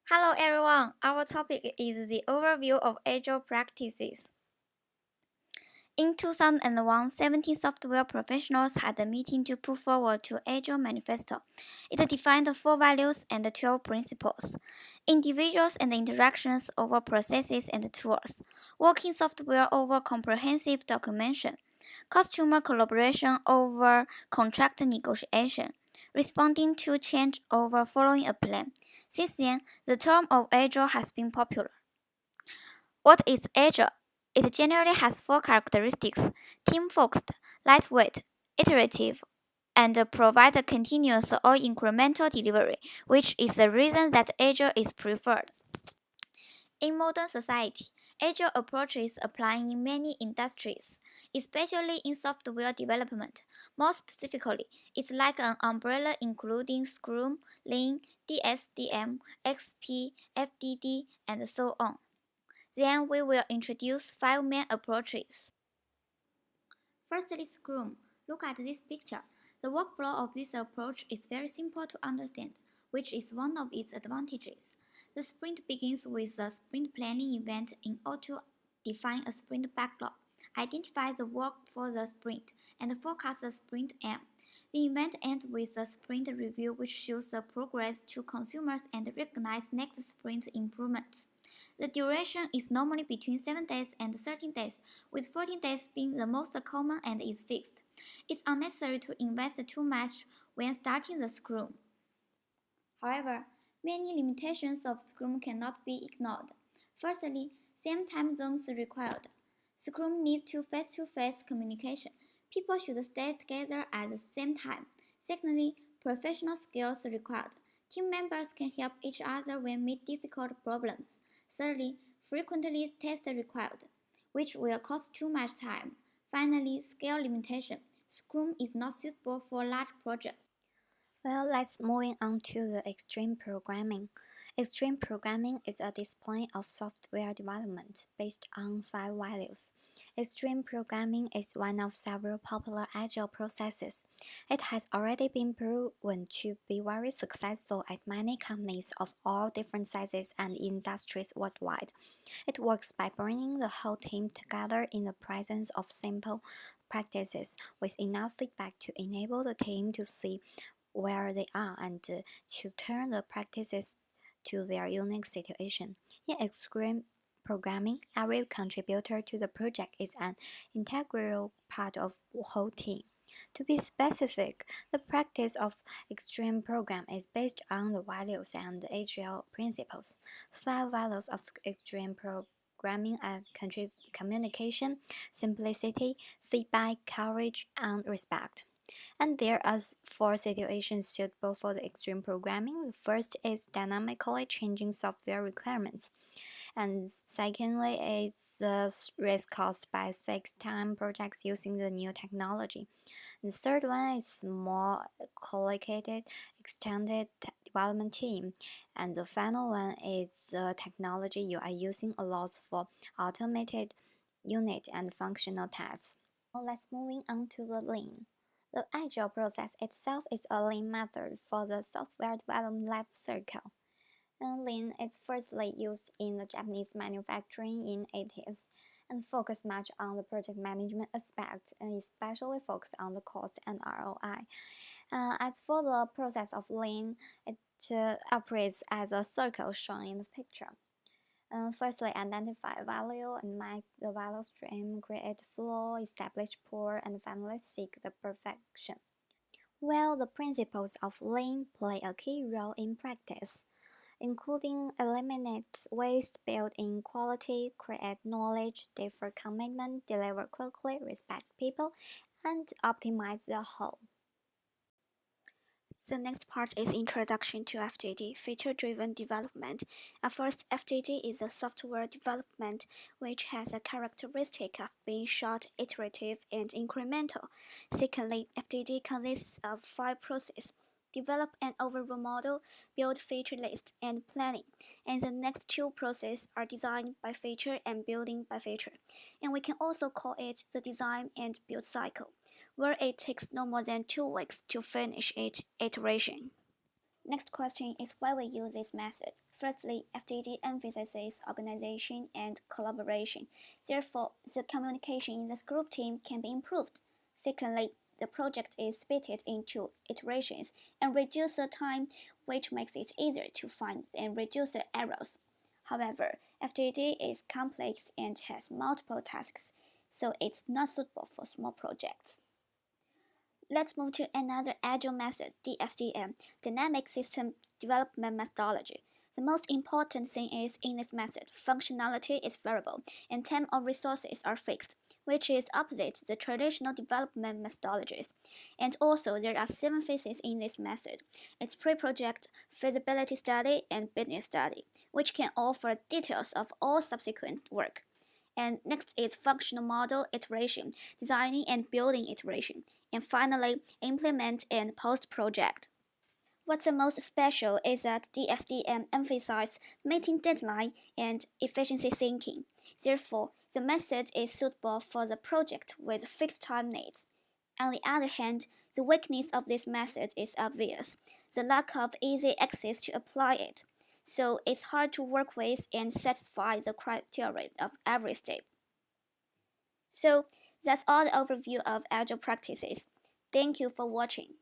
Hello everyone, our topic is the overview of agile practices. In 2001, 17 software professionals had a meeting to put forward to Agile Manifesto. It defined 4 values and 12 principles. Individuals and interactions over processes and tools. Working software over comprehensive documentation. Customer collaboration over contract negotiation. Responding to change over following a plan. Since then, the term of Agile has been popular. What is Agile? It generally has 4 characteristics: team-focused, lightweight, iterative, and provides a continuous or incremental delivery, which is the reason that Agile is preferred. In modern society, Agile approaches apply in many industries, especially in software development. More specifically, it's like an umbrella including Scrum, Lean, DSDM, XP, FDD, and so on. Then we will introduce 5 main approaches. Firstly, Scrum. Look at this picture. The workflow of this approach is very simple to understand, which is one of its advantages. The sprint begins with a sprint planning event in order to define a sprint backlog, identify the work for the sprint, and forecast the sprint aim. The event ends with a sprint review, which shows the progress to consumers and recognizes next sprint improvements. The duration is normally between 7 days and 13 days, with 14 days being the most common and is fixed. It's unnecessary to invest too much when starting the Scrum. However, many limitations of Scrum cannot be ignored. Firstly, same time zones required. Scrum needs face-to-face communication. People should stay together at the same time. Secondly, professional skills required. Team members can help each other when meet difficult problems. Thirdly, frequently tests required, which will cost too much time. Finally, scale limitation. Scrum is not suitable for large projects. Well, let's moving on to the extreme programming. Extreme programming is a discipline of software development based on 5 values. Extreme programming is one of several popular agile processes. It has already been proven to be very successful at many companies of all different sizes and industries worldwide. It works by bringing the whole team together in the presence of simple practices with enough feedback to enable the team to see where they are and to turn the practices to their unique situation. In extreme programming, every contributor to the project is an integral part of the whole team. To be specific, the practice of extreme program is based on the values and the agile principles. 5 values of extreme programming are communication, simplicity, feedback, courage, and respect. And there are 4 situations suitable for the extreme programming. The first is dynamically changing software requirements. And secondly is the risk caused by fixed time projects using the new technology. The third one is more collocated, extended development team. And the final one is the technology you are using allows for automated unit and functional tests. Let's moving on to the lean. The agile process itself is a lean method for the software development life cycle. And lean is firstly used in the Japanese manufacturing in 80s and focus much on the project management aspect and especially focus on the cost and ROI. As for the process of lean, it operates as a circle shown in the picture. Firstly, identify value and make the value stream, create flow, establish pour, and finally seek the perfection. Well, the principles of lean play a key role in practice, including eliminate waste, build in quality, create knowledge, defer commitment, deliver quickly, respect people, and optimize the whole. The next part is Introduction to FDD, Feature-Driven Development. At first, FDD is a software development which has a characteristic of being short, iterative, and incremental. Secondly, FDD consists of 5 processes: develop an overall model, build feature list, and planning. And the next 2 processes are design by feature and building by feature. And we can also call it the design and build cycle, where it takes no more than 2 weeks to finish each iteration. Next question is why we use this method. Firstly, FTD emphasizes organization and collaboration. Therefore, the communication in the group team can be improved. Secondly, the project is split into iterations and reduce the time, which makes it easier to find and reduce the errors. However, FTD is complex and has multiple tasks, so it's not suitable for small projects. Let's move to another agile method, DSDM, Dynamic System Development Methodology. The most important thing is in this method, functionality is variable and time or resources are fixed, which is opposite the traditional development methodologies. And also there are 7 phases in this method. It's pre-project, feasibility study, and business study, which can offer details of all subsequent work. And next is functional model iteration, designing and building iteration. And finally, implement and post-project. What's the most special is that DSDM emphasizes meeting deadline and efficiency thinking. Therefore, the method is suitable for the project with fixed time needs. On the other hand, the weakness of this method is obvious, the lack of easy access to apply it. So it's hard to work with and satisfy the criteria of every step. So that's all the overview of agile practices. Thank you for watching.